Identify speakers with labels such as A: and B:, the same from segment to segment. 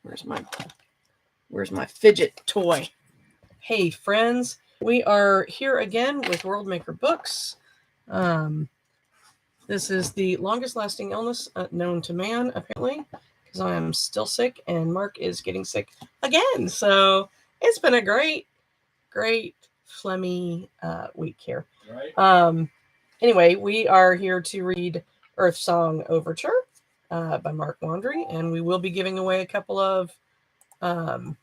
A: Where's my fidget toy? Hey friends, we are here again with World Maker Books. Um, this is the longest lasting illness known to man, apparently, because I am still sick and Mark is getting sick again. So it's been a great phlegmy week here. Right. Anyway, we are here to read EarthSong Overture by Mark Wandry, and we will be giving away a couple of um,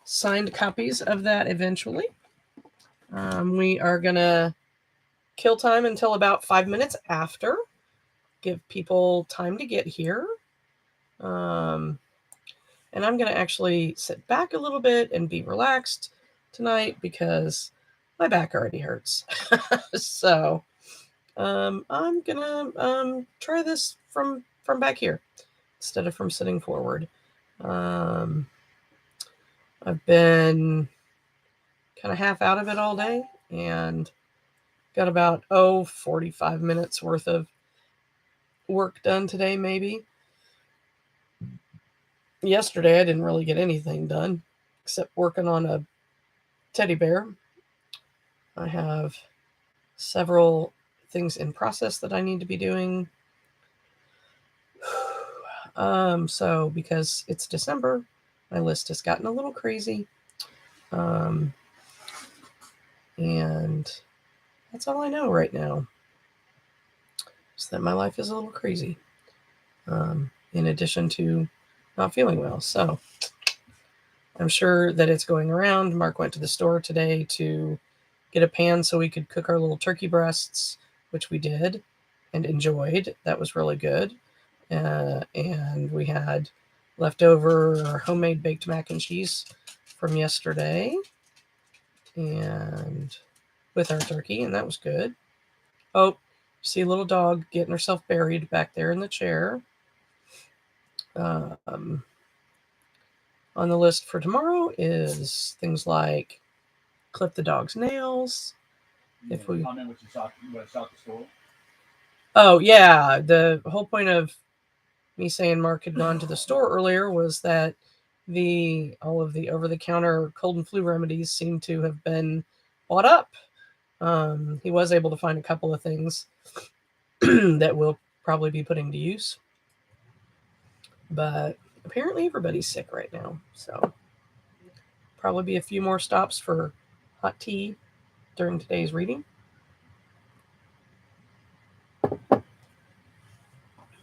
A: signed copies of that eventually. We are going to kill time until about 5 minutes after, give people time to get here. And I'm going to actually sit back a little bit and be relaxed tonight because my back already hurts. So I'm going to try this from back here instead of from sitting forward. I've been kind of half out of it all day and got about 45 minutes worth of work done today, maybe. Yesterday I didn't really get anything done except working on a teddy bear. I have several things in process that I need to be doing. So because it's December, my list has gotten a little crazy. And that's all I know right now. Is that my life is a little crazy. In addition to not feeling well. So I'm sure that it's going around. Mark went to the store today to get a pan so we could cook our little turkey breasts, which we did and enjoyed. That was really good. And we had leftover homemade baked mac and cheese from yesterday and with our turkey, and that was good. Oh, see a little dog getting herself buried back there in the chair. On the list for tomorrow is things like clip the dog's nails. If we comment what you saw at the store. Oh yeah, the whole point of me saying Mark had gone to the store earlier was that all of the over-the-counter cold and flu remedies seem to have been bought up. He was able to find a couple of things that we'll probably be putting to use, but apparently everybody's sick right now, so probably be a few more stops for hot tea during today's reading.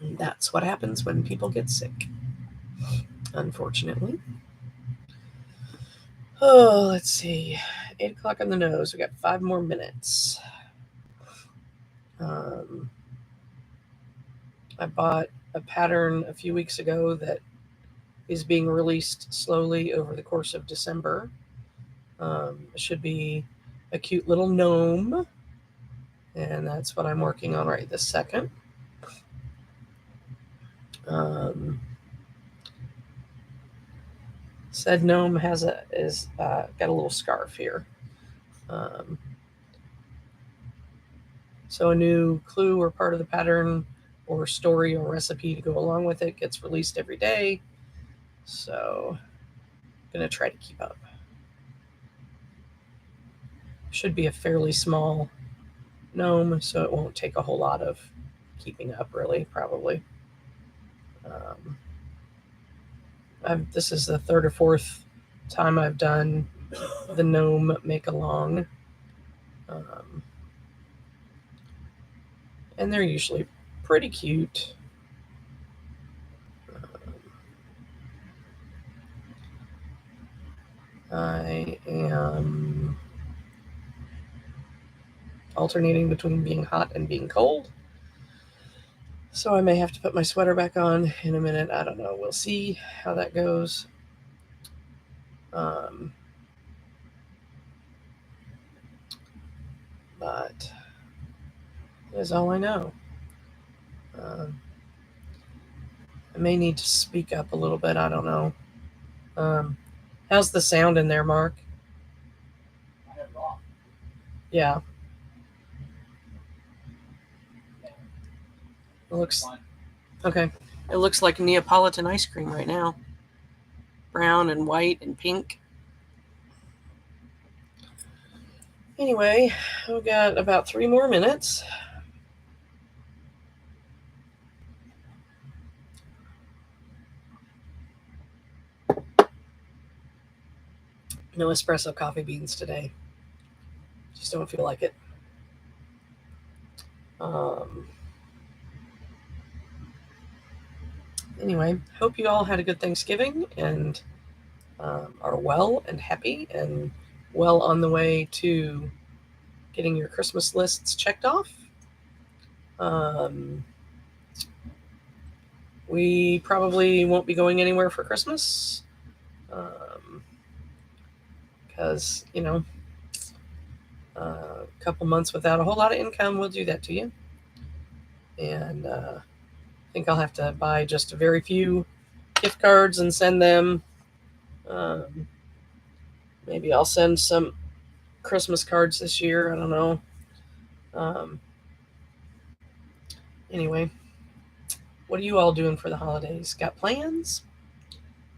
A: That's what happens when people get sick, unfortunately. Oh, let's see. 8 o'clock on the nose. We got 5 more minutes. I bought a pattern a few weeks ago that is being released slowly over the course of December. It should be a cute little gnome, and that's what I'm working on right this second. Said gnome got a little scarf here. So a new clue or part of the pattern or story or recipe to go along with it gets released every day. So I'm going to try to keep up. Should be a fairly small gnome, so it won't take a whole lot of keeping up, really, probably. This is the 3rd or 4th time I've done the gnome make-along. And they're usually pretty cute. I am alternating between being hot and being cold. So I may have to put my sweater back on in a minute. I don't know. We'll see how that goes. But that is all I know. I may need to speak up a little bit. I don't know. How's the sound in there, Mark? I have it off. Yeah. It looks okay. It looks like Neapolitan ice cream right now. brown and white and pink. Anyway, we've got about 3 more minutes. No espresso coffee beans today. Just don't feel like it. Anyway, hope you all had a good Thanksgiving and are well and happy and well on the way to getting your Christmas lists checked off. We probably won't be going anywhere for Christmas because, a couple months without a whole lot of income will do that to you. And I think I'll have to buy just a very few gift cards and send them. Maybe I'll send some Christmas cards this year. I don't know. Anyway, what are you all doing for the holidays? Got plans?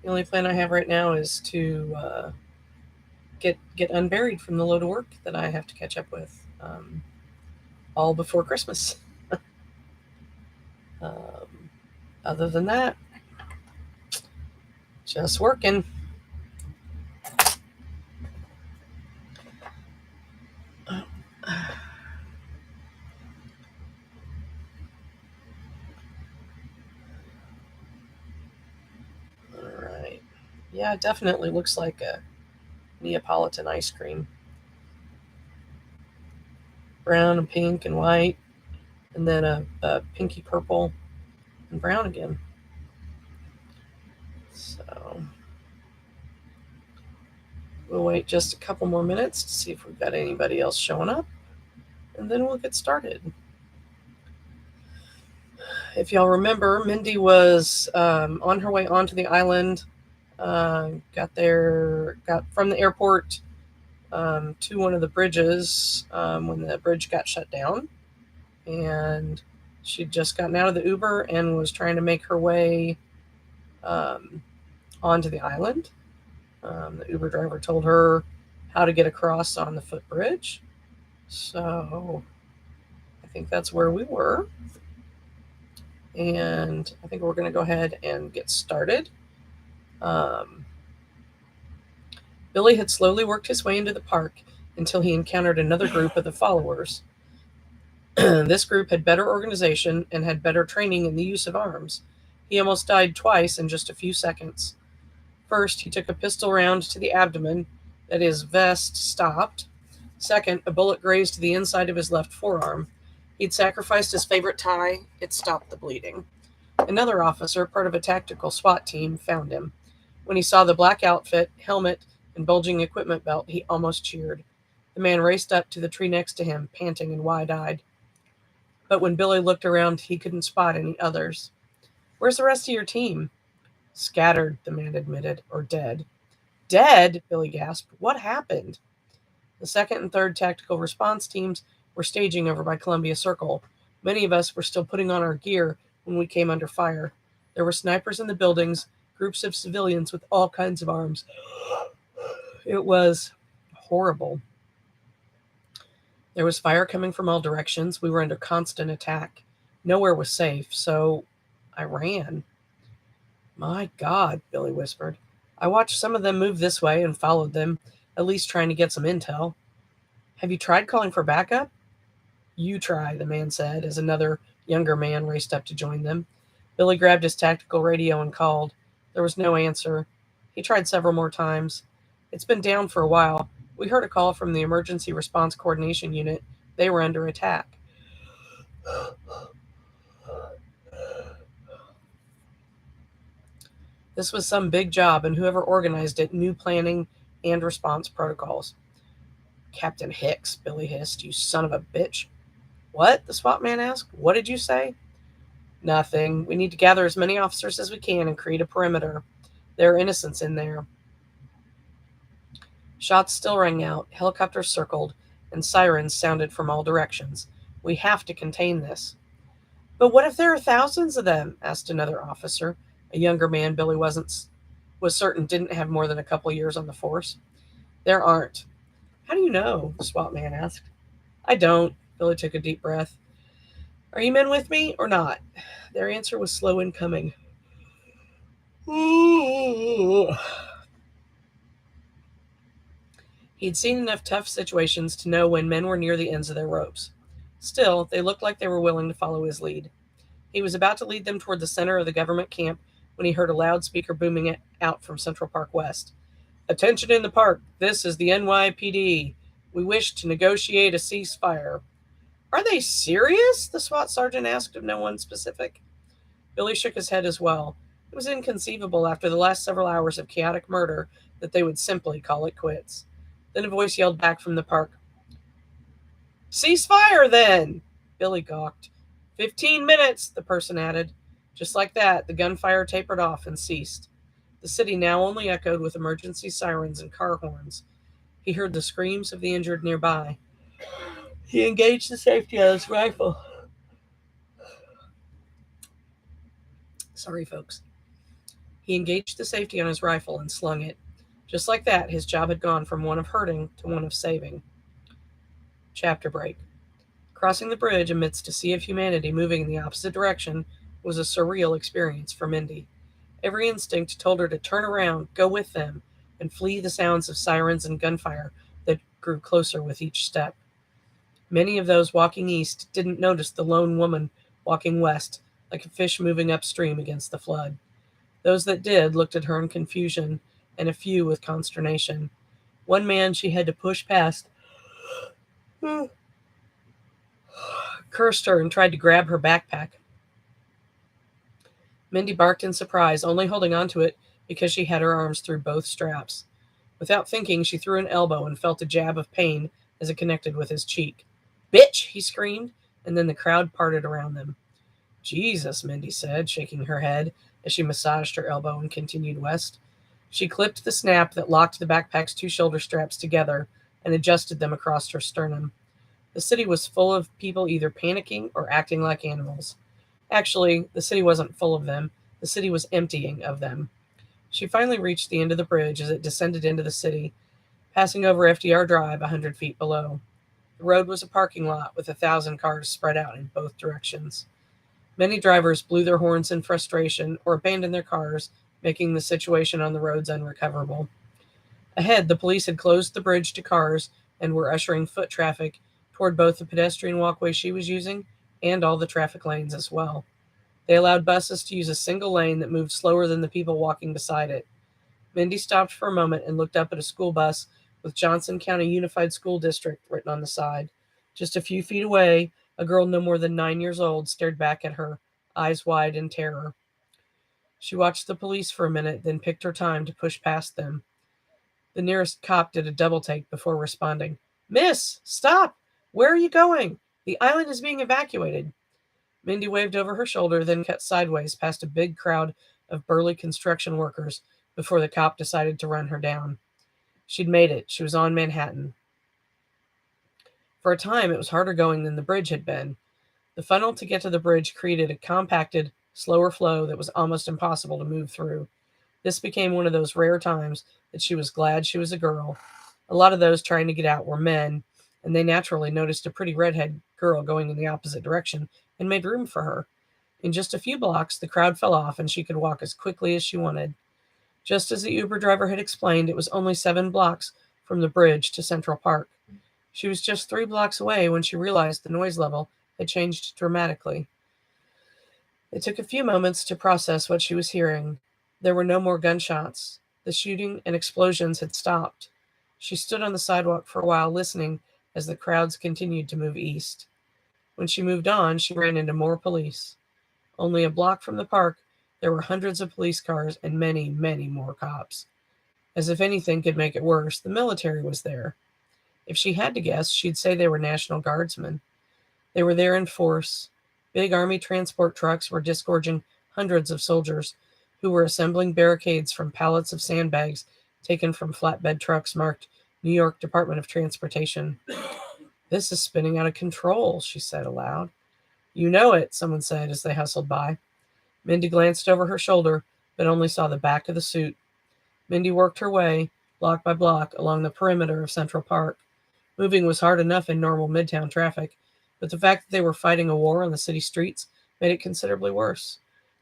A: The only plan I have right now is to get unburied from the load of work that I have to catch up with, all before Christmas. Other than that, just working. All right. Yeah, it definitely looks like a Neapolitan ice cream. Brown and pink and white, and then a pinky purple and brown again. So we'll wait just a couple more minutes to see if we've got anybody else showing up, and then we'll get started. If y'all remember, Mindy was on her way onto the island, got from the airport to one of the bridges when the bridge got shut down. And she'd just gotten out of the Uber and was trying to make her way onto the island. The Uber driver told her how to get across on the footbridge. So I think that's where we were. And I think we're going to go ahead and get started. Billy had slowly worked his way into the park until he encountered another group of the followers. This group had better organization and had better training in the use of arms. He almost died twice in just a few seconds. First, he took a pistol round to the abdomen that his vest stopped. Second, a bullet grazed the inside of his left forearm. He'd sacrificed his favorite tie. It stopped the bleeding. Another officer, part of a tactical SWAT team, found him. When he saw the black outfit, helmet, and bulging equipment belt, he almost cheered. The man raced up to the tree next to him, panting and wide-eyed. But when Billy looked around, he couldn't spot any others. "Where's the rest of your team?" "Scattered," the man admitted, "or dead." "Dead?" Billy gasped. "What happened?" The second and third tactical response teams were staging over by Columbia Circle. Many of us were still putting on our gear when we came under fire. There were snipers in the buildings, groups of civilians with all kinds of arms. It was horrible. There was fire coming from all directions. We were under constant attack. Nowhere was safe, so I ran. "My God," Billy whispered. "I watched some of them move this way and followed them, at least trying to get some intel." "Have you tried calling for backup?" "You try," the man said, as another younger man raced up to join them. Billy grabbed his tactical radio and called. There was no answer. He tried several more times. "It's been down for a while. We heard a call from the Emergency Response Coordination Unit. They were under attack." This was some big job, and whoever organized it knew planning and response protocols. "Captain Hicks," Billy hissed, "you son of a bitch." "What?" the SWAT man asked. "What did you say?" "Nothing. We need to gather as many officers as we can and create a perimeter. There are innocents in there." Shots still rang out, helicopters circled, and sirens sounded from all directions. "We have to contain this." "But what if there are thousands of them?" asked another officer, a younger man Billy wasn't was certain didn't have more than a couple years on the force. There aren't. How do you know? The SWAT man asked. I don't. Billy took a deep breath. Are you men with me or not? Their answer was slow in coming. He'd seen enough tough situations to know when men were near the ends of their ropes. Still, they looked like they were willing to follow his lead. He was about to lead them toward the center of the government camp when he heard a loudspeaker booming out from Central Park West. Attention in the park. This is the NYPD. We wish to negotiate a ceasefire. Are they serious? The SWAT sergeant asked of no one specific. Billy shook his head as well. It was inconceivable after the last several hours of chaotic murder that they would simply call it quits. Then a voice yelled back from the park. Ceasefire, then! Billy gawked. 15 minutes, the person added. Just like that, the gunfire tapered off and ceased. The city now only echoed with emergency sirens and car horns. He heard the screams of the injured nearby. He engaged the safety on his rifle. Sorry, folks. He engaged the safety on his rifle and slung it. Just like that, his job had gone from one of hurting to one of saving. Chapter break. Crossing the bridge amidst a sea of humanity moving in the opposite direction was a surreal experience for Mindy. Every instinct told her to turn around, go with them, and flee the sounds of sirens and gunfire that grew closer with each step. Many of those walking east didn't notice the lone woman walking west, like a fish moving upstream against the flood. Those that did looked at her in confusion, and a few with consternation. One man she had to push past cursed her and tried to grab her backpack. Mindy barked in surprise, only holding onto it because she had her arms through both straps. Without thinking, she threw an elbow and felt a jab of pain as it connected with his cheek. Bitch, he screamed, and then the crowd parted around them. Jesus, Mindy said, shaking her head as she massaged her elbow and continued west. She clipped the snap that locked the backpack's two shoulder straps together and adjusted them across her sternum. The city was full of people either panicking or acting like animals. Actually, the city wasn't full of them. The city was emptying of them. She finally reached the end of the bridge as it descended into the city, passing over FDR Drive 100 feet below. The road was a parking lot with 1,000 cars spread out in both directions. Many drivers blew their horns in frustration or abandoned their cars, making the situation on the roads unrecoverable. Ahead, the police had closed the bridge to cars and were ushering foot traffic toward both the pedestrian walkway she was using and all the traffic lanes as well. They allowed buses to use a single lane that moved slower than the people walking beside it. Mindy stopped for a moment and looked up at a school bus with Johnson County Unified School District written on the side. Just a few feet away, a girl no more than 9 years old stared back at her, eyes wide in terror. She watched the police for a minute, then picked her time to push past them. The nearest cop did a double take before responding. Miss, stop! Where are you going? The island is being evacuated. Mindy waved over her shoulder, then cut sideways past a big crowd of burly construction workers before the cop decided to run her down. She'd made it. She was on Manhattan. For a time, it was harder going than the bridge had been. The funnel to get to the bridge created a compacted, slower flow that was almost impossible to move through. This became one of those rare times that she was glad she was a girl. A lot of those trying to get out were men, and they naturally noticed a pretty redhead girl going in the opposite direction and made room for her. In just a few blocks, the crowd fell off and she could walk as quickly as she wanted. Just as the Uber driver had explained, it was only 7 blocks from the bridge to Central Park. She was just 3 blocks away when she realized the noise level had changed dramatically. It took a few moments to process what she was hearing. There were no more gunshots. The shooting and explosions had stopped. She stood on the sidewalk for a while listening as the crowds continued to move east. When she moved on, she ran into more police. Only a block from the park, there were hundreds of police cars and many, many more cops. As if anything could make it worse, the military was there. If she had to guess, she'd say they were National Guardsmen. They were there in force. Big army transport trucks were disgorging hundreds of soldiers who were assembling barricades from pallets of sandbags taken from flatbed trucks marked New York Department of Transportation. This is spinning out of control, she said aloud. You know it, someone said as they hustled by. Mindy glanced over her shoulder, but only saw the back of the suit. Mindy worked her way, block by block, along the perimeter of Central Park. Moving was hard enough in normal midtown traffic, but the fact that they were fighting a war on the city streets made it considerably worse.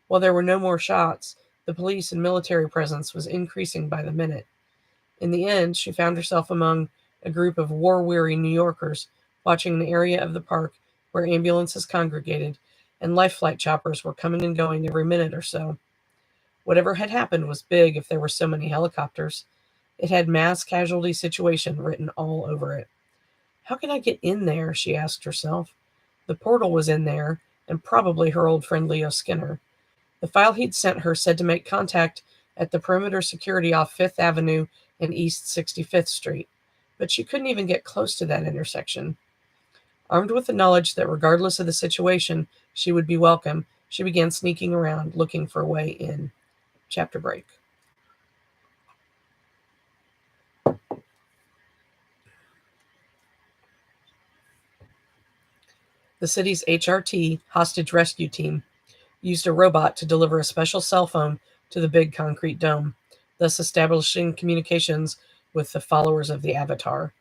A: While there were no more shots, the police and military presence was increasing by the minute. In the end, she found herself among a group of war-weary New Yorkers watching an area of the park where ambulances congregated and life flight choppers were coming and going every minute or so. Whatever had happened was big if there were so many helicopters. It had mass casualty situation written all over it. How can I get in there? She asked herself. The portal was in there, and probably her old friend Leo Skinner. The file he'd sent her said to make contact at the perimeter security off 5th Avenue and East 65th Street, but she couldn't even get close to that intersection. Armed with the knowledge that regardless of the situation, she would be welcome, she began sneaking around, looking for a way in. Chapter break. The city's HRT, Hostage Rescue Team, used a robot to deliver a special cell phone to the big concrete dome, thus establishing communications with the followers of the Avatar.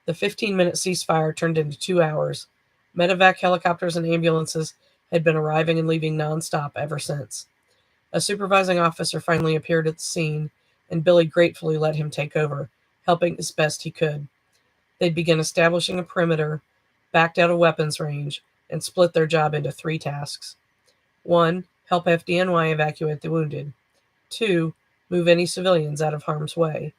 A: The 15-minute ceasefire turned into 2 hours. Medevac helicopters and ambulances had been arriving and leaving nonstop ever since. A supervising officer finally appeared at the scene, and Billy gratefully let him take over, helping as best he could. They'd begin establishing a perimeter, backed out a weapons range, and split their job into 3 tasks. 1. Help FDNY evacuate the wounded. 2. Move any civilians out of harm's way.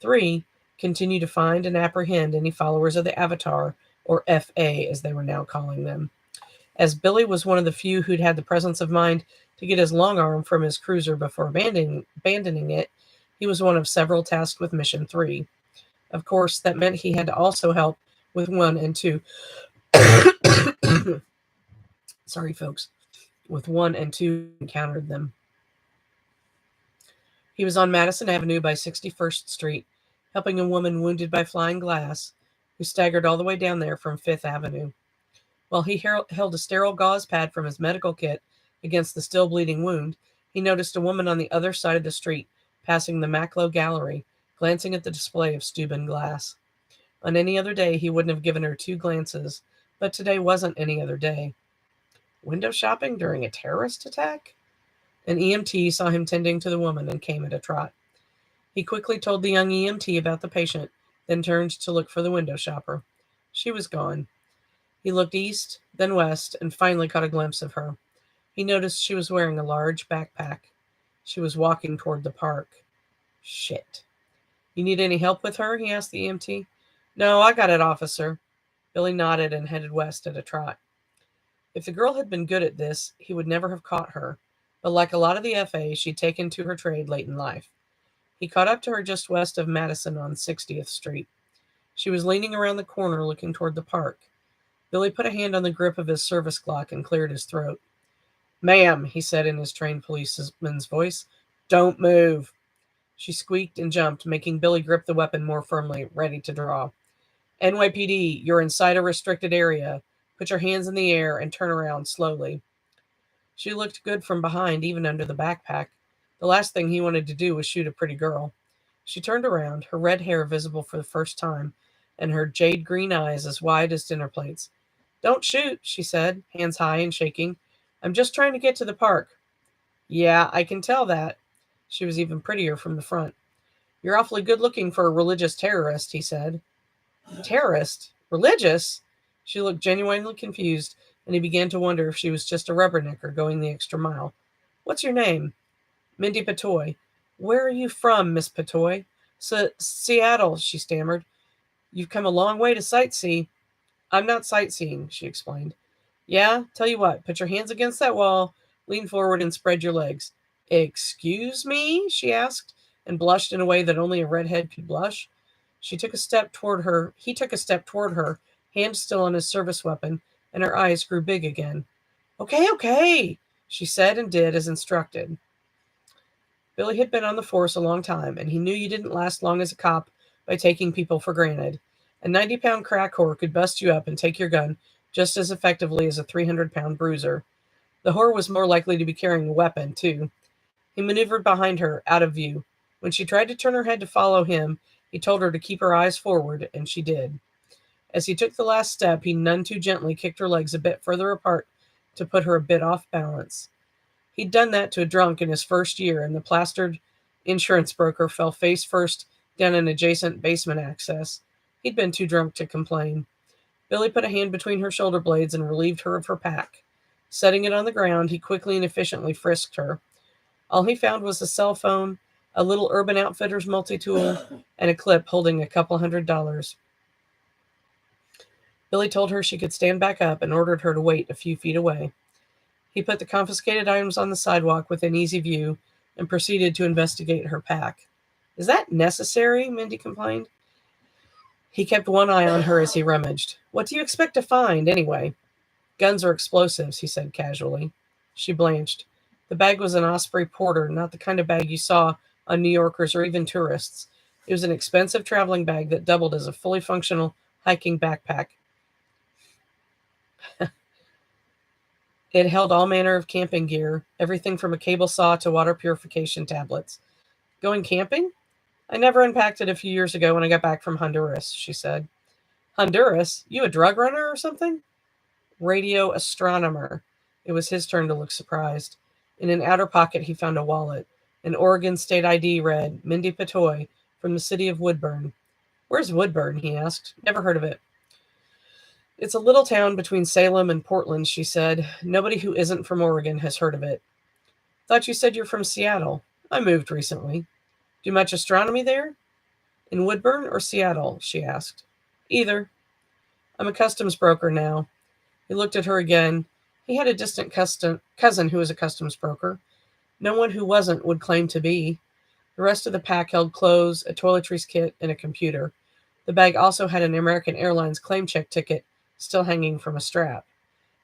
A: 3. Continue to find and apprehend any followers of the Avatar, or FA as they were now calling them. As Billy was one of the few who'd had the presence of mind to get his long arm from his cruiser before abandoning it, he was one of several tasked with Mission 3. Of course, that meant he had to also help with 1 and 2. Sorry, folks. With 1 and 2 encountered them. He was on Madison Avenue by 61st Street, helping a woman wounded by flying glass, who staggered all the way down there from 5th Avenue. While he held a sterile gauze pad from his medical kit against the still bleeding wound, he noticed a woman on the other side of the street, passing the Maclo Gallery, glancing at the display of Steuben glass. On any other day, he wouldn't have given her 2 glances, but today wasn't any other day. Window shopping during a terrorist attack? An EMT saw him tending to the woman and came at a trot. He quickly told the young EMT about the patient, then turned to look for the window shopper. She was gone. He looked east, then west, and finally caught a glimpse of her. He noticed she was wearing a large backpack. She was walking toward the park. Shit. You need any help with her? He asked the EMT. No, I got it, officer. Billy nodded and headed west at a trot. If the girl had been good at this, he would never have caught her, but like a lot of the FA, she'd taken to her trade late in life. He caught up to her just west of Madison on 60th Street. She was leaning around the corner looking toward the park. Billy put a hand on the grip of his service Glock and cleared his throat. Ma'am, he said in his trained policeman's voice, don't move. She squeaked and jumped, making Billy grip the weapon more firmly, ready to draw. NYPD, you're inside a restricted area. Put your hands in the air and turn around slowly. She looked good from behind, even under the backpack. The last thing he wanted to do was shoot a pretty girl. She turned around, her red hair visible for the first time, and her jade green eyes as wide as dinner plates. Don't shoot, she said, hands high and shaking. I'm just trying to get to the park. Yeah, I can tell that. She was even prettier from the front. You're awfully good looking for a religious terrorist, he said. Terrorist? Religious? She looked genuinely confused, and he began to wonder if she was just a rubbernecker going the extra mile. What's your name? Mindy Patoy. Where are you from, Miss Patoy? Seattle, she stammered. You've come a long way to sightsee. I'm not sightseeing, she explained. Yeah, tell you what, put your hands against that wall, lean forward and spread your legs. Excuse me? She asked, and blushed in a way that only a redhead could blush. He took a step toward her, hand still on his service weapon, and her eyes grew big again. Okay, she said and did as instructed. Billy had been on the force a long time, and he knew you didn't last long as a cop by taking people for granted. A 90-pound crack whore could bust you up and take your gun just as effectively as a 300-pound bruiser. The whore was more likely to be carrying a weapon, too. He maneuvered behind her, out of view. When she tried to turn her head to follow him, he told her to keep her eyes forward, and she did. As he took the last step, he none too gently kicked her legs a bit further apart to put her a bit off balance. He'd done that to a drunk in his first year, and the plastered insurance broker fell face first down an adjacent basement access. He'd been too drunk to complain. Billy put a hand between her shoulder blades and relieved her of her pack. Setting it on the ground, he quickly and efficiently frisked her. All he found was a cell phone, a little Urban Outfitters multi-tool, and a clip holding a couple $100. Billy told her she could stand back up and ordered her to wait a few feet away. He put the confiscated items on the sidewalk within easy view and proceeded to investigate her pack. Is that necessary? Mindy complained. He kept one eye on her as he rummaged. What do you expect to find, anyway? Guns or explosives, he said casually. She blanched. The bag was an Osprey Porter, not the kind of bag you saw on New Yorkers or even tourists. It was an expensive traveling bag that doubled as a fully functional hiking backpack. It held all manner of camping gear, everything from a cable saw to water purification tablets. Going camping? I never unpacked it a few years ago when I got back from Honduras, she said. Honduras? You a drug runner or something? Radio astronomer. It was his turn to look surprised. In an outer pocket, he found a wallet. An Oregon state ID read, Mindy Patoy, from the city of Woodburn. Where's Woodburn? He asked. Never heard of it. It's a little town between Salem and Portland, she said. Nobody who isn't from Oregon has heard of it. Thought you said you're from Seattle. I moved recently. Do much astronomy there? In Woodburn or Seattle? She asked. Either. I'm a customs broker now. He looked at her again. He had a distant cousin who was a customs broker. No one who wasn't would claim to be. The rest of the pack held clothes, a toiletries kit, and a computer. The bag also had an American Airlines claim check ticket still hanging from a strap.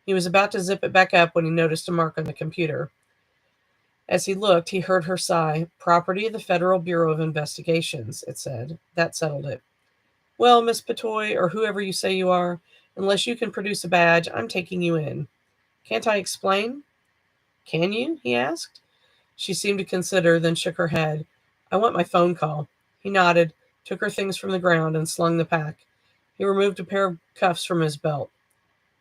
A: He was about to zip it back up when he noticed a mark on the computer. As he looked, he heard her sigh. Property of the Federal Bureau of Investigations, it said. That settled it. Well, Miss Patoy, or whoever you say you are, unless you can produce a badge, I'm taking you in. Can't I explain? Can you? He asked. She seemed to consider, then shook her head. I want my phone call. He nodded, took her things from the ground, and slung the pack. He removed a pair of cuffs from his belt.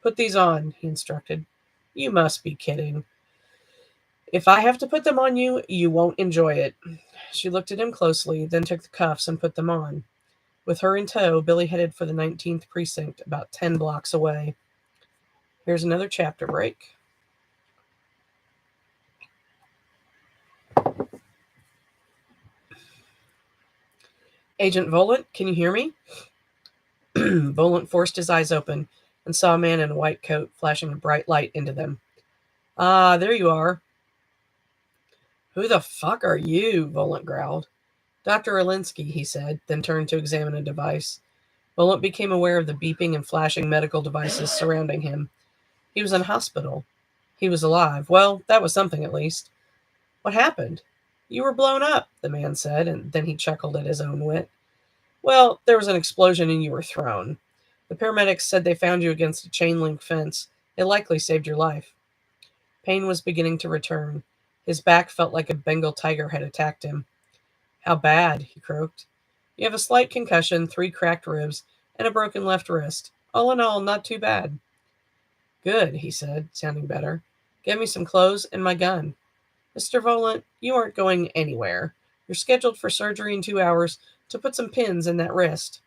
A: Put these on, he instructed. You must be kidding. If I have to put them on you, you won't enjoy it. She looked at him closely, then took the cuffs and put them on. With her in tow, Billy headed for the 19th precinct, about 10 blocks away. Here's another chapter break. Agent Volant, can you hear me? Volant forced his eyes open and saw a man in a white coat flashing a bright light into them. Ah, there you are. Who the fuck are you? Volant growled. Dr. Alinsky, he said, then turned to examine a device. Volant became aware of the beeping and flashing medical devices surrounding him. He was in a hospital. He was alive. Well, that was something at least. What happened? You were blown up, the man said, and then he chuckled at his own wit. Well, there was an explosion and you were thrown. The paramedics said they found you against a chain-link fence. It likely saved your life. Pain was beginning to return. His back felt like a Bengal tiger had attacked him. How bad? He croaked. You have a slight concussion, 3 cracked ribs, and a broken left wrist. All in all, not too bad. Good, he said, sounding better. Get me some clothes and my gun. Mr. Volant, you aren't going anywhere. You're scheduled for surgery in 2 hours to put some pins in that wrist.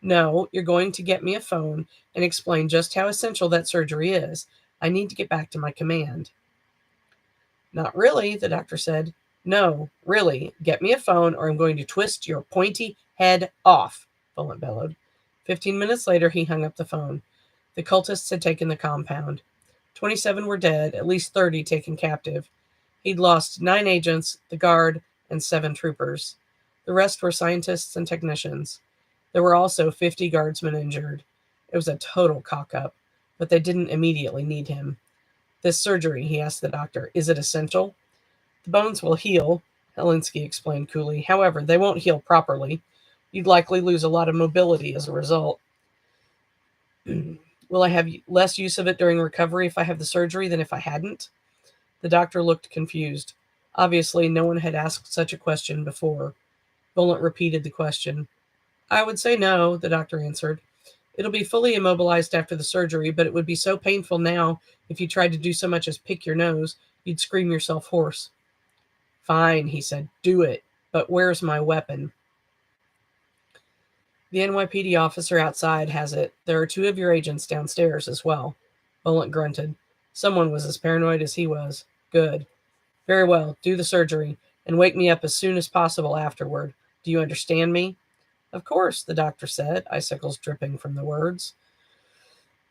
A: No, you're going to get me a phone and explain just how essential that surgery is. I need to get back to my command. Not really, the doctor said. No, really, get me a phone or I'm going to twist your pointy head off, Volant bellowed. 15 minutes later, he hung up the phone. The cultists had taken the compound. 27 were dead, at least 30 taken captive. He'd lost 9 agents, the guard, and 7 troopers. The rest were scientists and technicians. There were also 50 guardsmen injured. It was a total cock-up, but they didn't immediately need him. This surgery, he asked the doctor, is it essential? The bones will heal, Alinsky explained coolly. However, they won't heal properly. You'd likely lose a lot of mobility as a result. Will I have less use of it during recovery if I have the surgery than if I hadn't? The doctor looked confused. Obviously, no one had asked such a question before. Bullet repeated the question. I would say no, the doctor answered. It'll be fully immobilized after the surgery, but it would be so painful now if you tried to do so much as pick your nose, you'd scream yourself hoarse. Fine, he said. Do it. But where's my weapon? The NYPD officer outside has it. There are 2 of your agents downstairs as well. Bullet grunted. Someone was as paranoid as he was. Good. Very well. Do the surgery, and wake me up as soon as possible afterward. Do you understand me? Of course, the doctor said, icicles dripping from the words.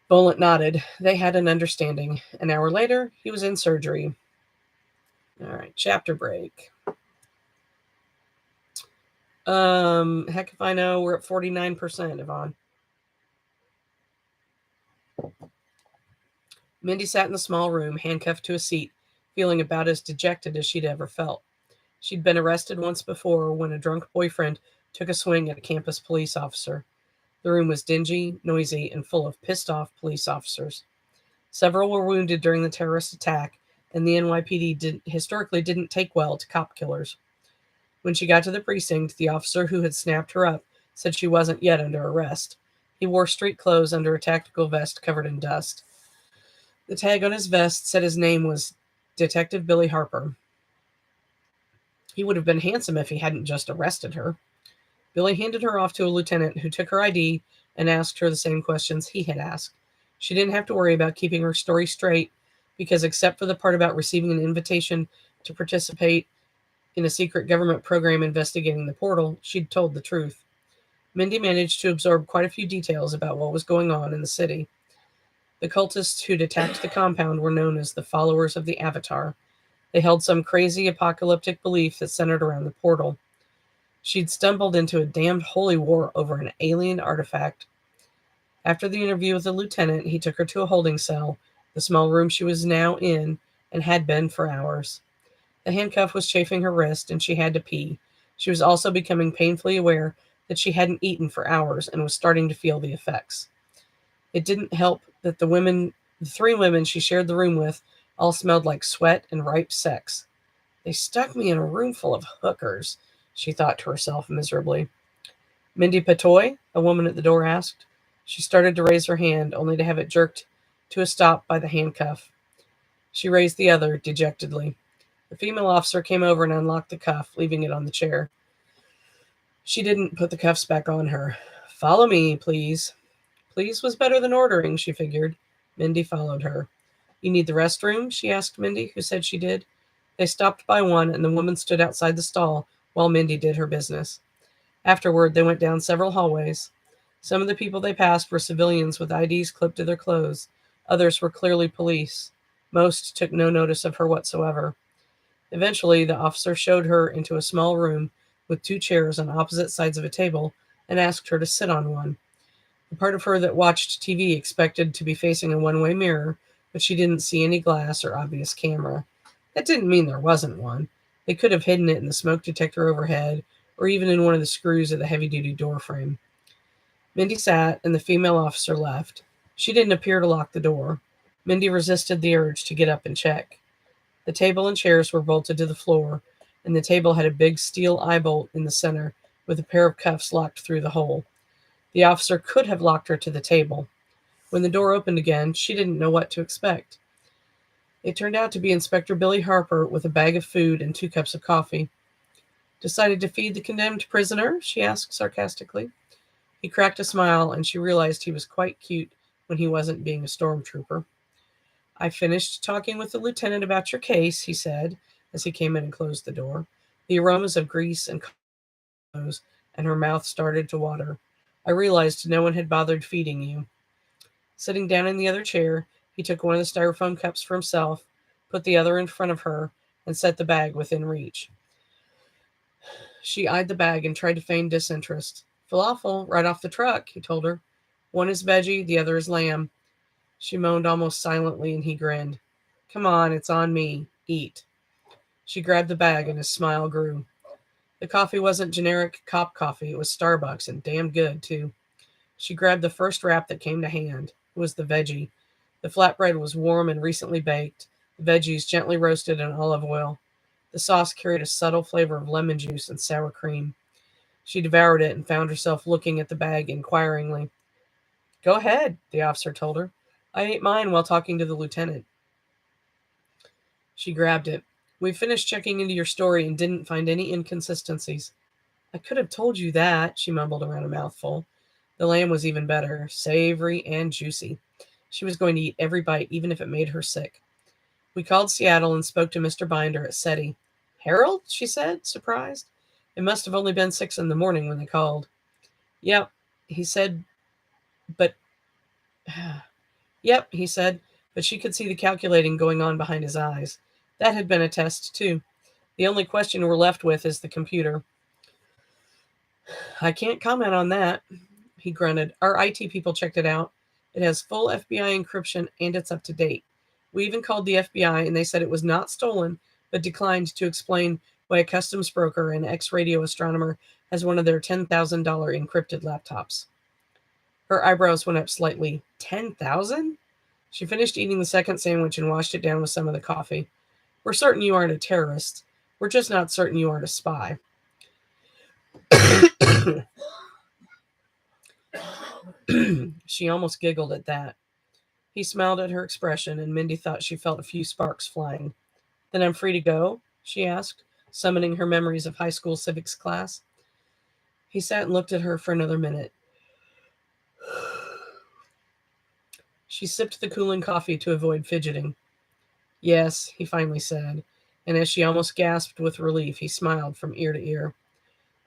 A: Bullet nodded. They had an understanding. An hour later, he was in surgery. All right, chapter break. Heck if I know. We're at 49%, Yvonne. Mindy sat in the small room, handcuffed to a seat, feeling about as dejected as she'd ever felt. She'd been arrested once before when a drunk boyfriend took a swing at a campus police officer. The room was dingy, noisy, and full of pissed-off police officers. Several were wounded during the terrorist attack, and the NYPD historically didn't take well to cop killers. When she got to the precinct, the officer who had snapped her up said she wasn't yet under arrest. He wore street clothes under a tactical vest covered in dust. The tag on his vest said his name was Detective Billy Harper. He would have been handsome if he hadn't just arrested her. Billy handed her off to a lieutenant who took her ID and asked her the same questions he had asked. She didn't have to worry about keeping her story straight because, except for the part about receiving an invitation to participate in a secret government program investigating the portal, she'd told the truth. Mindy managed to absorb quite a few details about what was going on in the city. The cultists who'd attacked the compound were known as the followers of the Avatar. They held some crazy apocalyptic belief that centered around the portal. She'd stumbled into a damned holy war over an alien artifact. After the interview with the lieutenant, he took her to a holding cell, the small room she was now in and had been for hours. The handcuff was chafing her wrist, and she had to pee. She was also becoming painfully aware that she hadn't eaten for hours and was starting to feel the effects. It didn't help that the 3 women she shared the room with, all smelled like sweat and ripe sex. They stuck me in a room full of hookers, she thought to herself miserably. Mindy Patoy? A woman at the door asked. She started to raise her hand, only to have it jerked to a stop by the handcuff. She raised the other dejectedly. The female officer came over and unlocked the cuff, leaving it on the chair. She didn't put the cuffs back on her. Follow me, please. Please was better than ordering, she figured. Mindy followed her. You need the restroom? She asked Mindy, who said she did. They stopped by one, and the woman stood outside the stall while Mindy did her business. Afterward, they went down several hallways. Some of the people they passed were civilians with IDs clipped to their clothes. Others were clearly police. Most took no notice of her whatsoever. Eventually, the officer showed her into a small room with 2 chairs on opposite sides of a table and asked her to sit on one. The part of her that watched TV expected to be facing a one-way mirror, but she didn't see any glass or obvious camera. That didn't mean there wasn't one. They could have hidden it in the smoke detector overhead, or even in one of the screws of the heavy-duty door frame. Mindy sat, and the female officer left. She didn't appear to lock the door. Mindy resisted the urge to get up and check. The table and chairs were bolted to the floor, and the table had a big steel eye bolt in the center, with a pair of cuffs locked through the hole. The officer could have locked her to the table. When the door opened again, she didn't know what to expect. It turned out to be Inspector Billy Harper with a bag of food and 2 cups of coffee. Decided to feed the condemned prisoner? She asked sarcastically. He cracked a smile, and she realized he was quite cute when he wasn't being a stormtrooper. I finished talking with the lieutenant about your case, he said, as he came in and closed the door. The aromas of grease and clothes, and her mouth started to water. I realized no one had bothered feeding you. Sitting down in the other chair, he took one of the styrofoam cups for himself, put the other in front of her, and set the bag within reach. She eyed the bag and tried to feign disinterest. Falafel, right off the truck, he told her. One is veggie, the other is lamb. She moaned almost silently, and he grinned. Come on, it's on me. Eat. She grabbed the bag, and his smile grew. The coffee wasn't generic cop coffee. It was Starbucks, and damn good, too. She grabbed the first wrap that came to hand. It was the veggie. The flatbread was warm and recently baked, the veggies gently roasted in olive oil. The sauce carried a subtle flavor of lemon juice and sour cream. She devoured it and found herself looking at the bag inquiringly. Go ahead, the officer told her. I ate mine while talking to the lieutenant. She grabbed it. We finished checking into your story and didn't find any inconsistencies. I could have told you that, she mumbled around a mouthful. The lamb was even better, savory and juicy. She was going to eat every bite, even if it made her sick. We called Seattle and spoke to Mr. Binder at SETI. Harold? She said, surprised. It must have only been 6 a.m. when they called. Yep, he said, but... Yep, he said, but she could see the calculating going on behind his eyes. That had been a test, too. The only question we're left with is the computer. I can't comment on that, he grunted. Our IT people checked it out. It has full FBI encryption and it's up to date. We even called the FBI and they said it was not stolen, but declined to explain why a customs broker and ex-radio astronomer has one of their $10,000 encrypted laptops. Her eyebrows went up slightly. 10,000? She finished eating the second sandwich and washed it down with some of the coffee. We're certain you aren't a terrorist. We're just not certain you aren't a spy. She almost giggled at that. He smiled at her expression, and Mindy thought she felt a few sparks flying. Then I'm free to go? She asked, summoning her memories of high school civics class. He sat and looked at her for another minute. She sipped the cooling coffee to avoid fidgeting. Yes, he finally said, and as she almost gasped with relief, he smiled from ear to ear.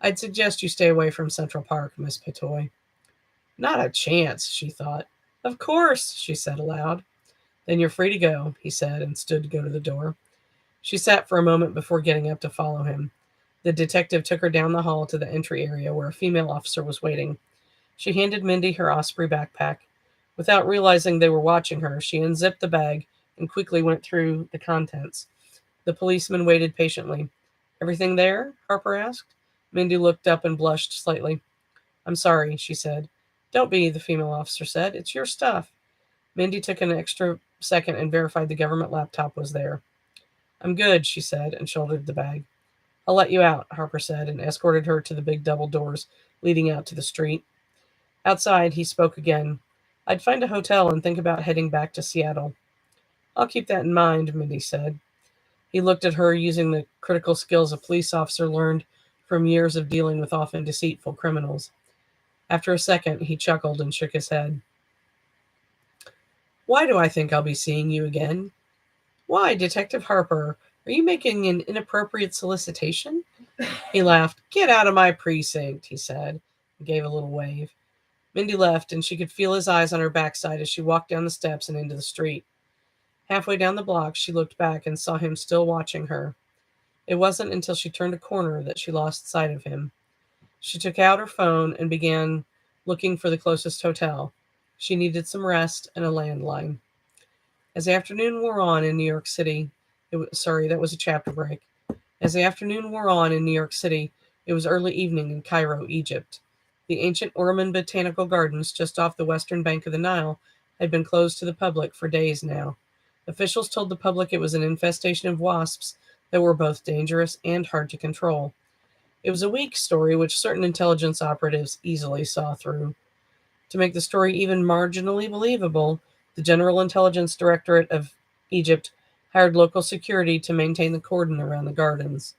A: I'd suggest you stay away from Central Park, Miss Petoy. Not a chance, she thought. Of course, she said aloud. Then you're free to go, he said, and stood to go to the door. She sat for a moment before getting up to follow him. The detective took her down the hall to the entry area where a female officer was waiting. She handed Mindy her Osprey backpack. Without realizing they were watching her, she unzipped the bag and quickly went through the contents. The policeman waited patiently. Everything there? Harper asked. Mindy looked up and blushed slightly. I'm sorry, she said. Don't be, the female officer said. It's your stuff. Mindy took an extra second and verified the government laptop was there. I'm good, she said, and shouldered the bag. I'll let you out, Harper said, and escorted her to the big double doors leading out to the street. Outside, he spoke again. I'd find a hotel and think about heading back to Seattle. I'll keep that in mind, Mindy said. He looked at her using the critical skills a police officer learned from years of dealing with often deceitful criminals. After a second, he chuckled and shook his head. Why do I think I'll be seeing you again? Why, Detective Harper, are you making an inappropriate solicitation? He laughed. Get out of my precinct, he said, and gave a little wave. Mindy left, and she could feel his eyes on her backside as she walked down the steps and into the street. Halfway down the block, she looked back and saw him still watching her. It wasn't until she turned a corner that she lost sight of him. She took out her phone and began looking for the closest hotel. She needed some rest and a landline. As the afternoon wore on in New York City, that was a chapter break. As the afternoon wore on in New York City, it was early evening in Cairo, Egypt. The ancient Orman Botanical Gardens, just off the western bank of the Nile, had been closed to the public for days now. Officials told the public it was an infestation of wasps that were both dangerous and hard to control. It was a weak story which certain intelligence operatives easily saw through. To make the story even marginally believable, the General Intelligence Directorate of Egypt hired local security to maintain the cordon around the gardens.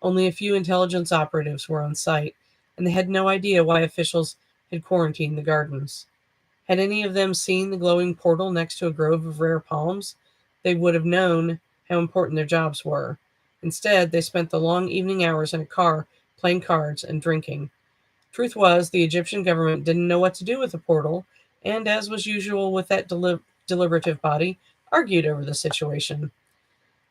A: Only a few intelligence operatives were on site, and they had no idea why officials had quarantined the gardens. Had any of them seen the glowing portal next to a grove of rare palms, they would have known how important their jobs were. Instead, they spent the long evening hours in a car playing cards and drinking. Truth was, the Egyptian government didn't know what to do with the portal, and as was usual with that deliberative body, argued over the situation.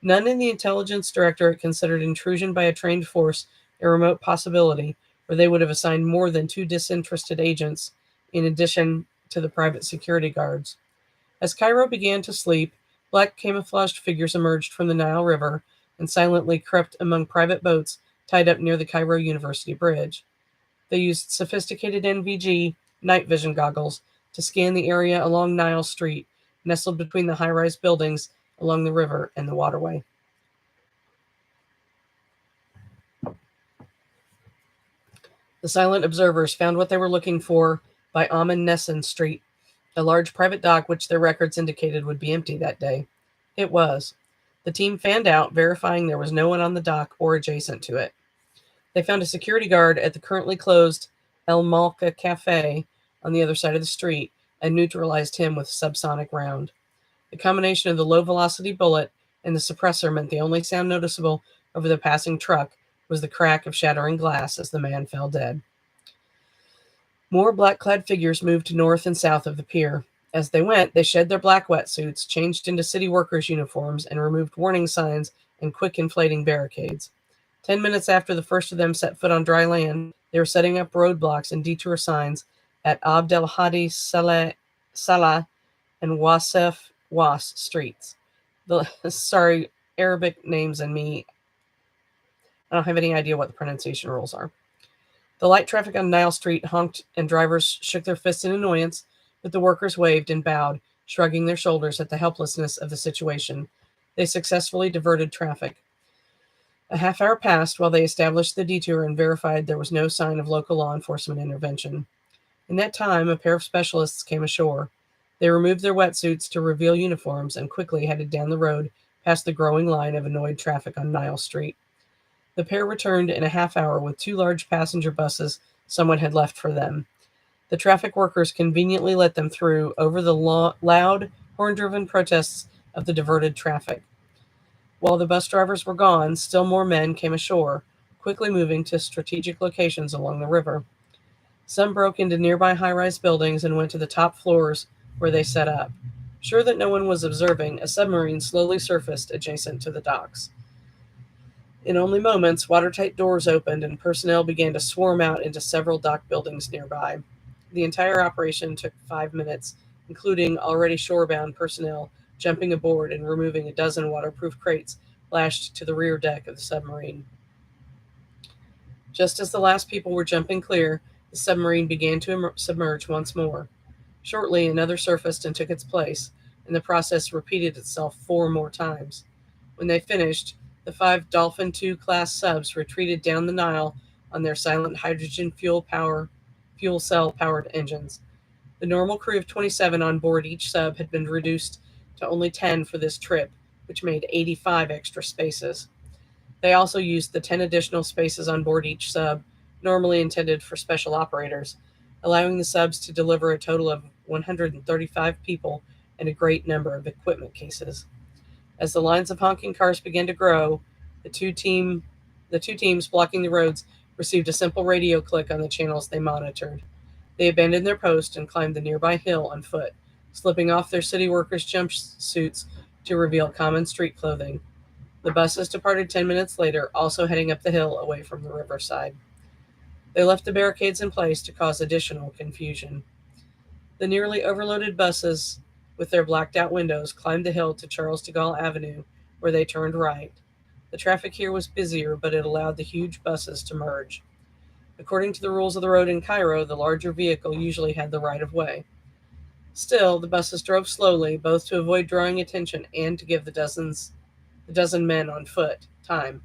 A: None in the intelligence directorate considered intrusion by a trained force a remote possibility, or they would have assigned more than 2 disinterested agents in addition to the private security guards. As Cairo began to sleep, black camouflaged figures emerged from the Nile River and silently crept among private boats tied up near the Cairo University Bridge. They used sophisticated NVG night vision goggles to scan the area along Nile Street, nestled between the high-rise buildings along the river and the waterway. The silent observers found what they were looking for by Amon-Nessen Street, a large private dock which their records indicated would be empty that day. It was. The team fanned out, verifying there was no one on the dock or adjacent to it. They found a security guard at the currently closed El Malka Cafe on the other side of the street and neutralized him with a subsonic round. The combination of the low-velocity bullet and the suppressor meant the only sound noticeable over the passing truck was the crack of shattering glass as the man fell dead. More black-clad figures moved north and south of the pier. As they went, they shed their black wetsuits, changed into city workers' uniforms, and removed warning signs and quick inflating barricades. 10 minutes after the first of them set foot on dry land, they were setting up roadblocks and detour signs at Abd el-Hadi Salah and Wasef Was streets. Sorry, Arabic names and me. I don't have any idea what the pronunciation rules are. The light traffic on Nile Street honked and drivers shook their fists in annoyance, but the workers waved and bowed, shrugging their shoulders at the helplessness of the situation. They successfully diverted traffic. A half hour passed while they established the detour and verified there was no sign of local law enforcement intervention. In that time, a pair of specialists came ashore. They removed their wetsuits to reveal uniforms and quickly headed down the road past the growing line of annoyed traffic on Nile Street. The pair returned in a half hour with 2 large passenger buses someone had left for them. The traffic workers conveniently let them through over the loud, horn-driven protests of the diverted traffic. While the bus drivers were gone, still more men came ashore, quickly moving to strategic locations along the river. Some broke into nearby high-rise buildings and went to the top floors where they set up. Sure that no one was observing, a submarine slowly surfaced adjacent to the docks. In only moments, watertight doors opened and personnel began to swarm out into several dock buildings nearby. The entire operation took 5 minutes, including already shorebound personnel jumping aboard and removing a dozen waterproof crates lashed to the rear deck of the submarine. Just as the last people were jumping clear, the submarine began to submerge once more. Shortly, another surfaced and took its place, and the process repeated itself 4 more times. When they finished, the 5 Dolphin II class subs retreated down the Nile on their silent hydrogen fuel cell powered engines. The normal crew of 27 on board each sub had been reduced to only 10 for this trip, which made 85 extra spaces. They also used the 10 additional spaces on board each sub, normally intended for special operators, allowing the subs to deliver a total of 135 people and a great number of equipment cases. As the lines of honking cars began to grow, the two teams blocking the roads received a simple radio click on the channels they monitored. They abandoned their post and climbed the nearby hill on foot, slipping off their city workers' jumpsuits to reveal common street clothing. The buses departed 10 minutes later, also heading up the hill away from the riverside. They left the barricades in place to cause additional confusion. The nearly overloaded buses, with their blacked-out windows, climbed the hill to Charles de Gaulle Avenue, where they turned right. The traffic here was busier, but it allowed the huge buses to merge. According to the rules of the road in Cairo, the larger vehicle usually had the right of way. Still, the buses drove slowly, both to avoid drawing attention and to give the dozen men on foot time.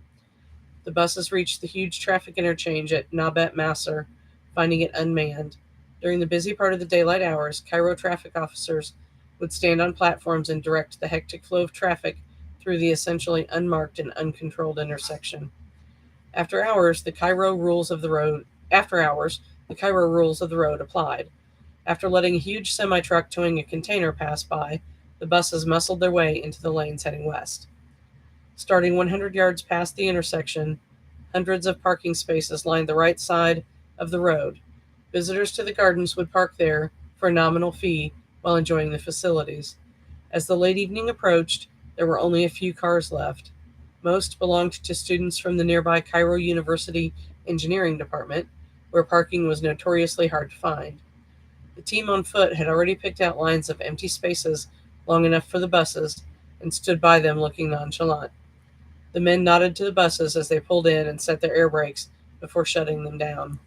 A: The buses reached the huge traffic interchange at Nabet Masser, finding it unmanned. During the busy part of the daylight hours, Cairo traffic officers would stand on platforms and direct the hectic flow of traffic through the essentially unmarked and uncontrolled intersection. After hours, the Cairo rules of the road applied. After letting a huge semi-truck towing a container pass by, the buses muscled their way into the lanes heading west. Starting 100 yards past the intersection, hundreds of parking spaces lined the right side of the road. Visitors to the gardens would park there for a nominal fee while enjoying the facilities. As the late evening approached, there were only a few cars left. Most belonged to students from the nearby Cairo University Engineering Department, where parking was notoriously hard to find. The team on foot had already picked out lines of empty spaces long enough for the buses and stood by them looking nonchalant. The men nodded to the buses as they pulled in and set their air brakes before shutting them down.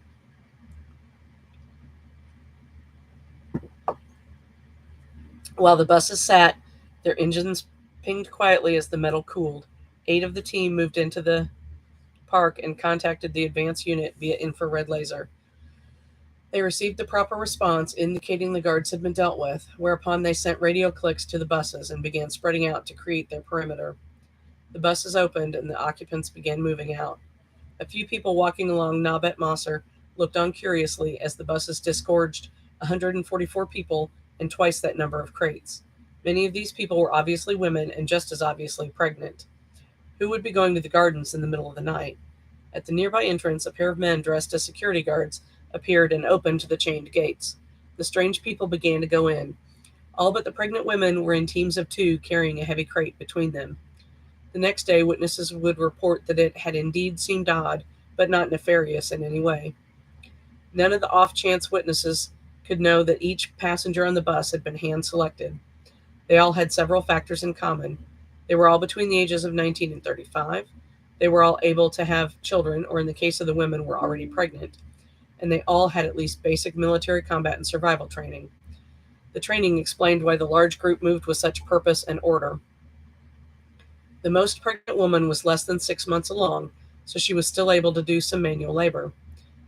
A: While the buses sat, their engines pinged quietly as the metal cooled. 8 of the team moved into the park and contacted the advance unit via infrared laser. They received the proper response, indicating the guards had been dealt with, whereupon they sent radio clicks to the buses and began spreading out to create their perimeter. The buses opened and the occupants began moving out. A few people walking along Nabet Maser looked on curiously as the buses disgorged 144 people and twice that number of crates. Many of these people were obviously women and just as obviously pregnant. Who would be going to the gardens in the middle of the night? At the nearby entrance, a pair of men dressed as security guards appeared and opened the chained gates. The strange people began to go in. All but the pregnant women were in teams of 2 carrying a heavy crate between them. The next day, witnesses would report that it had indeed seemed odd, but not nefarious in any way. None of the off-chance witnesses could know that each passenger on the bus had been hand-selected. They all had several factors in common. They were all between the ages of 19 and 35. They were all able to have children, or in the case of the women, were already pregnant. And they all had at least basic military combat and survival training. The training explained why the large group moved with such purpose and order. The most pregnant woman was less than 6 months along, so she was still able to do some manual labor.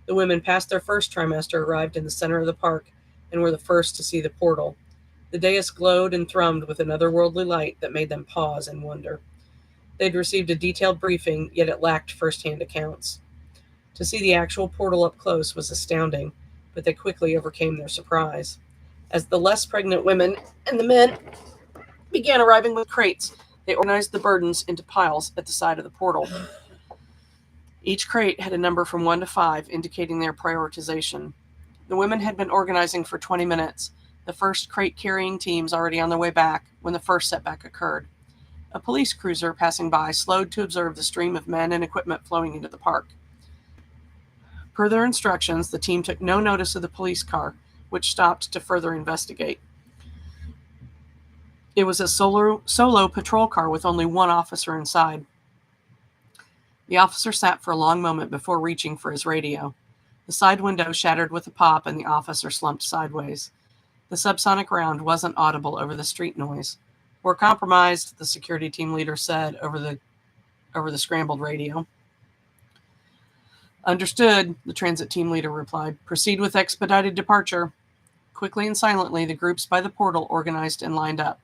A: The women past their first trimester arrived in the center of the park and were the first to see the portal. The dais glowed and thrummed with an otherworldly light that made them pause and wonder. They'd received a detailed briefing, yet it lacked first-hand accounts. To see the actual portal up close was astounding, but they quickly overcame their surprise. As the less pregnant women and the men began arriving with crates, they organized the burdens into piles at the side of the portal. Each crate had a number from 1 to 5, indicating their prioritization. The women had been organizing for 20 minutes, the first crate-carrying teams already on their way back when the first setback occurred. A police cruiser passing by slowed to observe the stream of men and equipment flowing into the park. Per their instructions, the team took no notice of the police car, which stopped to further investigate. It was a solo patrol car with only one officer inside. The officer sat for a long moment before reaching for his radio. The side window shattered with a pop and the officer slumped sideways. The subsonic round wasn't audible over the street noise. "We're compromised," the security team leader said over the scrambled radio. "Understood," the transit team leader replied. "Proceed with expedited departure." Quickly and silently, the groups by the portal organized and lined up.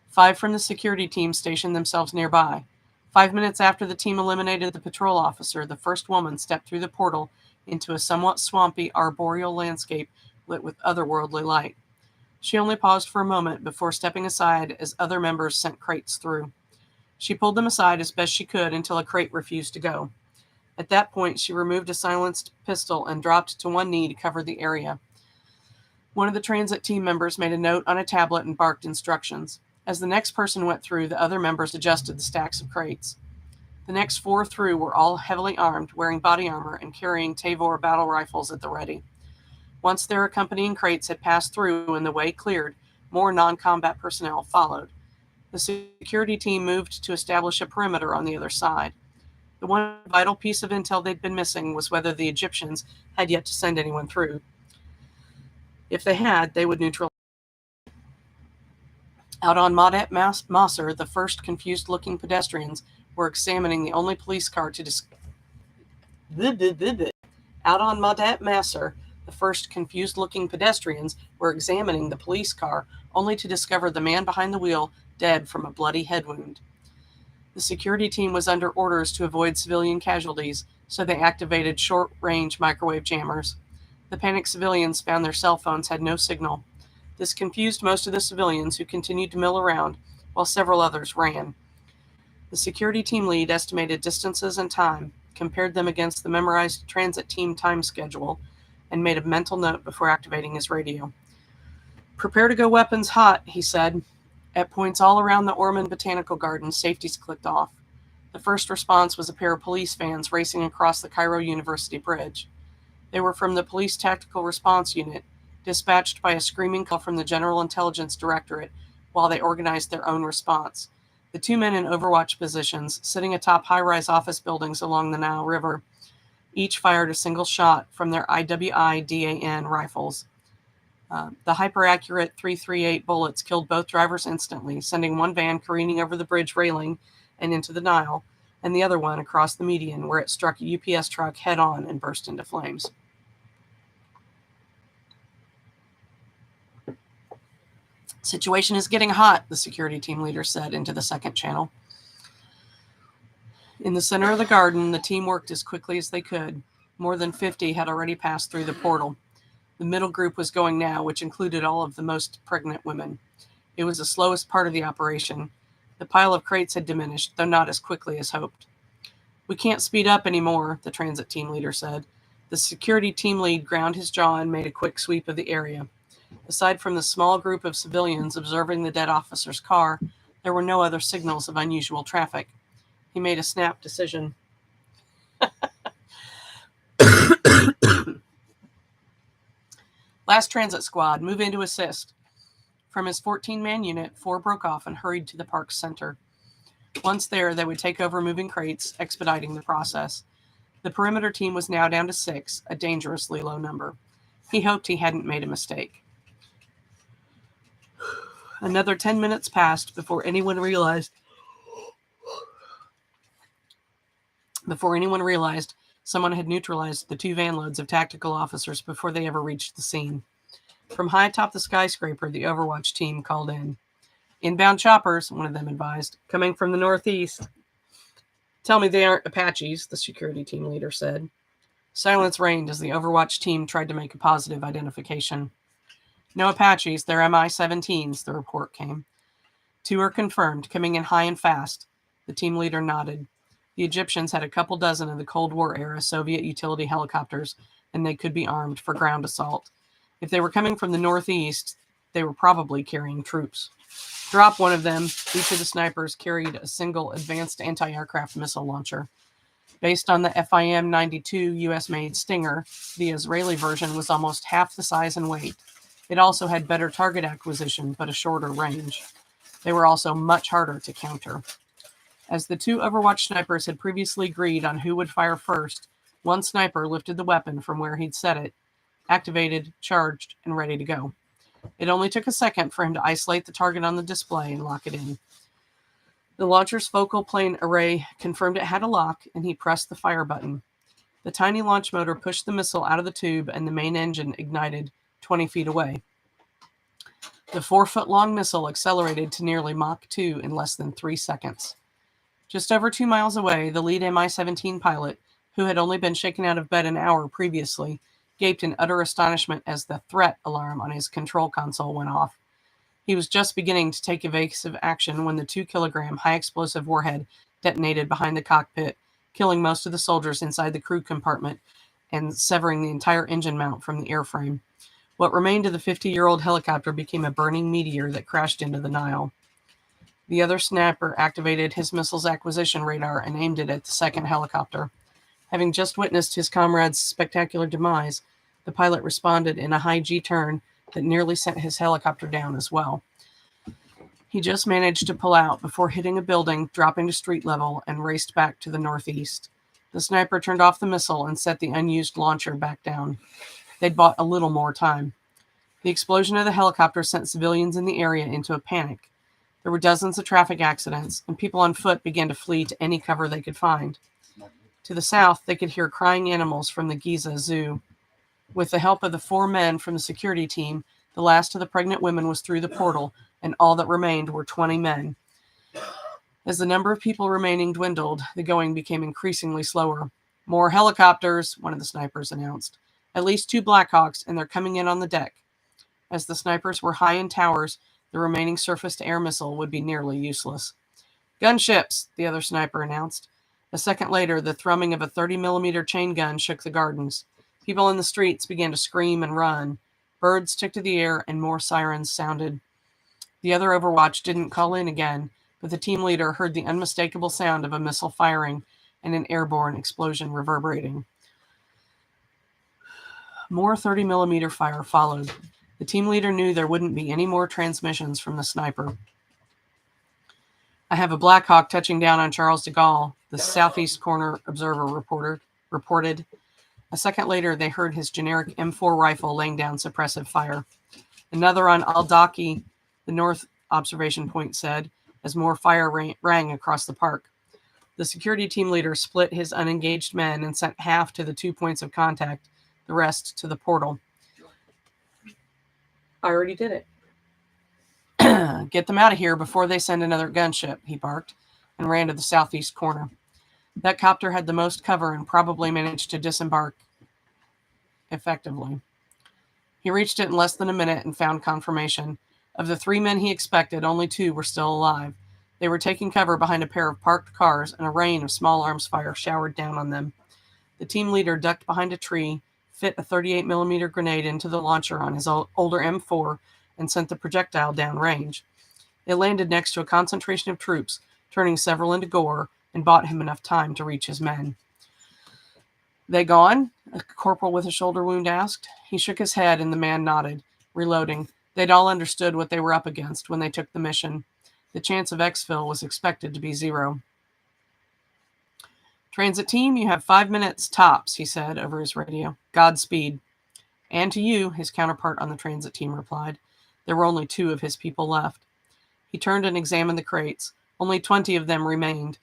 A: 5 from the security team stationed themselves nearby. 5 minutes after the team eliminated the patrol officer, the first woman stepped through the portal into a somewhat swampy, arboreal landscape lit with otherworldly light. She only paused for a moment before stepping aside as other members sent crates through. She pulled them aside as best she could until a crate refused to go. At that point, she removed a silenced pistol and dropped to one knee to cover the area. One of the transit team members made a note on a tablet and barked instructions. As the next person went through, the other members adjusted the stacks of crates. The next 4 through were all heavily armed, wearing body armor and carrying Tavor battle rifles at the ready. Once their accompanying crates had passed through and the way cleared, more non-combat personnel followed. The security team moved to establish a perimeter on the other side. The one vital piece of intel they'd been missing was whether the Egyptians had yet to send anyone through. If they had, they would neutralize. Out on Madet Maser, the first confused-looking pedestrians were examining the only police car to Out on Madet Maser, the first confused-looking pedestrians were examining the police car, only to discover the man behind the wheel dead from a bloody head wound. The security team was under orders to avoid civilian casualties, so they activated short-range microwave jammers. The panicked civilians found their cell phones had no signal. This confused most of the civilians, who continued to mill around, while several others ran. The security team lead estimated distances and time, compared them against the memorized transit team time schedule, and made a mental note before activating his radio. "Prepare to go weapons hot," he said. At points all around the Ormond Botanical Garden, safeties clicked off. The first response was a pair of police vans racing across the Cairo University Bridge. They were from the Police Tactical Response Unit, dispatched by a screaming call from the General Intelligence Directorate while they organized their own response. The 2 men in overwatch positions, sitting atop high-rise office buildings along the Nile River, each fired a single shot from their IWI-DAN rifles. The hyper-accurate .338 bullets killed both drivers instantly, sending one van careening over the bridge railing and into the Nile, and the other one across the median, where it struck a UPS truck head-on and burst into flames. "Situation is getting hot," the security team leader said into the second channel. In the center of the garden, the team worked as quickly as they could. More than 50 had already passed through the portal. The middle group was going now, which included all of the most pregnant women. It was the slowest part of the operation. The pile of crates had diminished, though not as quickly as hoped. "We can't speed up anymore," the transit team leader said. The security team lead ground his jaw and made a quick sweep of the area. Aside from the small group of civilians observing the dead officer's car, there were no other signals of unusual traffic. He made a snap decision. "Last transit squad, move in to assist." From his 14-man unit, 4 broke off and hurried to the park's center. Once there, they would take over moving crates, expediting the process. The perimeter team was now down to 6, a dangerously low number. He hoped he hadn't made a mistake. Another 10 minutes passed before anyone realized someone had neutralized the 2 van loads of tactical officers before they ever reached the scene. From high atop the skyscraper, the Overwatch team called in. "Inbound choppers," one of them advised, "coming from the northeast." "Tell me they aren't Apaches," the security team leader said. Silence reigned as the Overwatch team tried to make a positive identification. "No Apaches, they're MI-17s, the report came. 2 are confirmed, coming in high and fast." The team leader nodded. The Egyptians had a couple dozen of the Cold War-era Soviet utility helicopters, and they could be armed for ground assault. If they were coming from the northeast, they were probably carrying troops. "Drop one of them." Each of the snipers carried a single advanced anti-aircraft missile launcher. Based on the FIM-92 US-made Stinger, the Israeli version was almost half the size and weight. It also had better target acquisition, but a shorter range. They were also much harder to counter. As the 2 Overwatch snipers had previously agreed on who would fire first, one sniper lifted the weapon from where he'd set it, activated, charged, and ready to go. It only took a second for him to isolate the target on the display and lock it in. The launcher's focal plane array confirmed it had a lock, and he pressed the fire button. The tiny launch motor pushed the missile out of the tube, and the main engine ignited 20 feet away. The 4-foot-long missile accelerated to nearly Mach 2 in less than 3 seconds. Just over 2 miles away, the lead Mi-17 pilot, who had only been shaken out of bed an hour previously, gaped in utter astonishment as the threat alarm on his control console went off. He was just beginning to take evasive action when the 2-kilogram high-explosive warhead detonated behind the cockpit, killing most of the soldiers inside the crew compartment and severing the entire engine mount from the airframe. What remained of the 50-year-old helicopter became a burning meteor that crashed into the Nile. The other sniper activated his missile's acquisition radar and aimed it at the second helicopter. Having just witnessed his comrade's spectacular demise, the pilot responded in a high G-turn that nearly sent his helicopter down as well. He just managed to pull out before hitting a building, dropping to street level, and raced back to the northeast. The sniper turned off the missile and set the unused launcher back down. They'd bought a little more time. The explosion of the helicopter sent civilians in the area into a panic. There were dozens of traffic accidents, and people on foot began to flee to any cover they could find. To the south, they could hear crying animals from the Giza Zoo. With the help of the 4 men from the security team, the last of the pregnant women was through the portal, and all that remained were 20 men. As the number of people remaining dwindled, the going became increasingly slower. "More helicopters," one of the snipers announced. "At least 2 Blackhawks, and they're coming in on the deck." As the snipers were high in towers, the remaining surface-to-air missile would be nearly useless. "Gunships," the other sniper announced. A second later, the thrumming of a 30mm chain gun shook the gardens. People in the streets began to scream and run. Birds took to the air, and more sirens sounded. The other Overwatch didn't call in again, but the team leader heard the unmistakable sound of a missile firing and an airborne explosion reverberating. More 30mm fire followed. The team leader knew there wouldn't be any more transmissions from the sniper. "I have a Black Hawk touching down on Charles de Gaulle," the Southeast Corner Observer reported. A second later, they heard his generic M4 rifle laying down suppressive fire. "Another on Al-Daki," the North Observation Point said, as more fire rang across the park. The security team leader split his unengaged men and sent half to the 2 points of contact, the rest to the portal. I already did it. Get them out of here before they send another gunship, he barked, and ran to the southeast corner. That copter had the most cover and probably managed to disembark effectively. He reached it in less than a minute and found confirmation. Of the 3 men he expected, only 2 were still alive. They were taking cover behind a pair of parked cars, and a rain of small arms fire showered down on them. The team leader ducked behind a tree, fit a 38mm grenade into the launcher on his older M4, and sent the projectile down range. It landed next to a concentration of troops, turning several into gore, and bought him enough time to reach his men. They gone? A corporal with a shoulder wound asked. He shook his head, and the man nodded, reloading. They'd all understood what they were up against when they took the mission. The chance of exfil was expected to be 0. Transit team, you have 5 minutes tops, he said over his radio. Godspeed. And to you, his counterpart on the transit team replied. There were only 2 of his people left. He turned and examined the crates. Only 20 of them remained.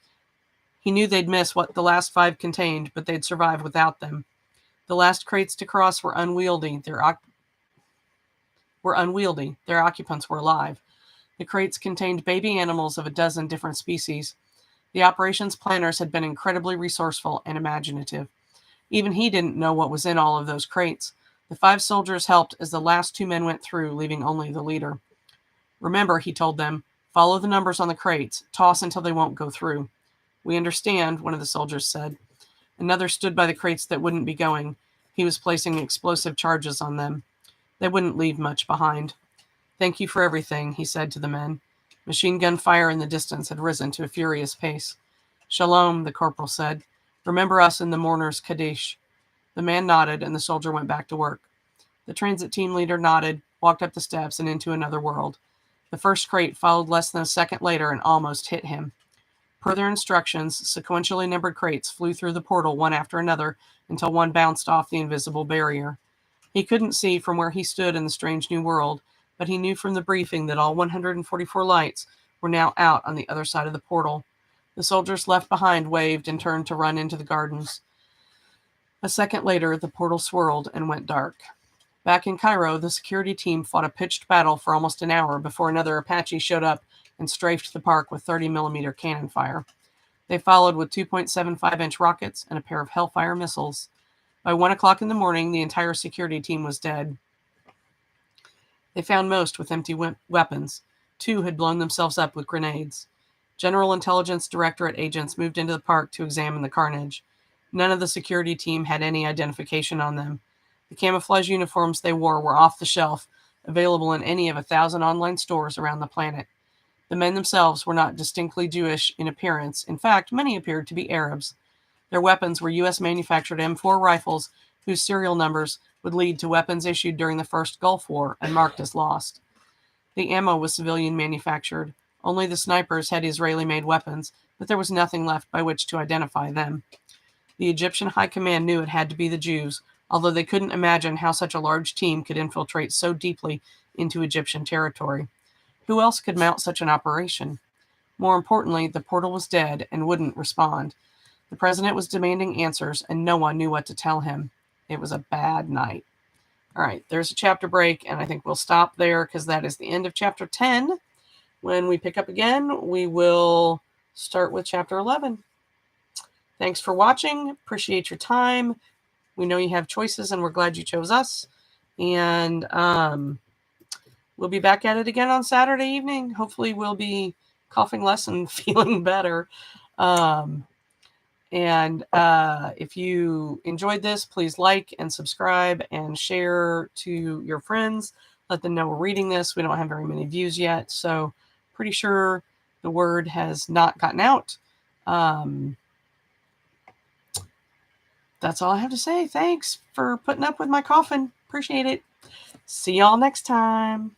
A: He knew they'd miss what the last 5 contained, but they'd survive without them. The last crates to cross were unwieldy. Their occupants were alive. The crates contained baby animals of a dozen different species. The operations planners had been incredibly resourceful and imaginative. Even he didn't know what was in all of those crates. The 5 soldiers helped as the last 2 men went through, leaving only the leader. Remember, he told them, follow the numbers on the crates. Toss until they won't go through. We understand, one of the soldiers said. Another stood by the crates that wouldn't be going. He was placing explosive charges on them. They wouldn't leave much behind. Thank you for everything, he said to the men. Machine gun fire in the distance had risen to a furious pace. Shalom, the corporal said. Remember us in the mourner's Kaddish. The man nodded, and the soldier went back to work. The transit team leader nodded, walked up the steps, and into another world. The first crate followed less than a second later and almost hit him. Per their instructions, sequentially numbered crates flew through the portal one after another until one bounced off the invisible barrier. He couldn't see from where he stood in the strange new world, but he knew from the briefing that all 144 lights were now out on the other side of the portal. The soldiers left behind waved and turned to run into the gardens. A second later, the portal swirled and went dark. Back in Cairo, the security team fought a pitched battle for almost an hour before another Apache showed up and strafed the park with 30mm cannon fire. They followed with 2.75-inch rockets and a pair of Hellfire missiles. By 1 o'clock in the morning, the entire security team was dead. They found most with empty weapons. 2 had blown themselves up with grenades. General Intelligence Directorate agents moved into the park to examine the carnage. None of the security team had any identification on them. The camouflage uniforms they wore were off the shelf, available in any of 1,000 online stores around the planet. The men themselves were not distinctly Jewish in appearance. In fact, many appeared to be Arabs. Their weapons were U.S.-manufactured M4 rifles whose serial numbers would lead to weapons issued during the First Gulf War and marked as lost. The ammo was civilian-manufactured. Only the snipers had Israeli-made weapons, but there was nothing left by which to identify them. The Egyptian High Command knew it had to be the Jews, although they couldn't imagine how such a large team could infiltrate so deeply into Egyptian territory. Who else could mount such an operation? More importantly, the portal was dead and wouldn't respond. The president was demanding answers, and no one knew what to tell him. It was a bad night. All right, there's a chapter break, and I think we'll stop there because that is the end of chapter 10. When we pick up again, we will start with chapter 11. Thanks for watching. Appreciate your time. We know you have choices, and we're glad you chose us. And we'll be back at it again on Saturday evening. Hopefully we'll be coughing less and feeling better. If you enjoyed this, please like and subscribe and share to your friends. Let them know we're reading this. We don't have very many views yet, so pretty sure the word has not gotten out. That's all I have to say. Thanks for putting up with my coughing. Appreciate it. See y'all next time.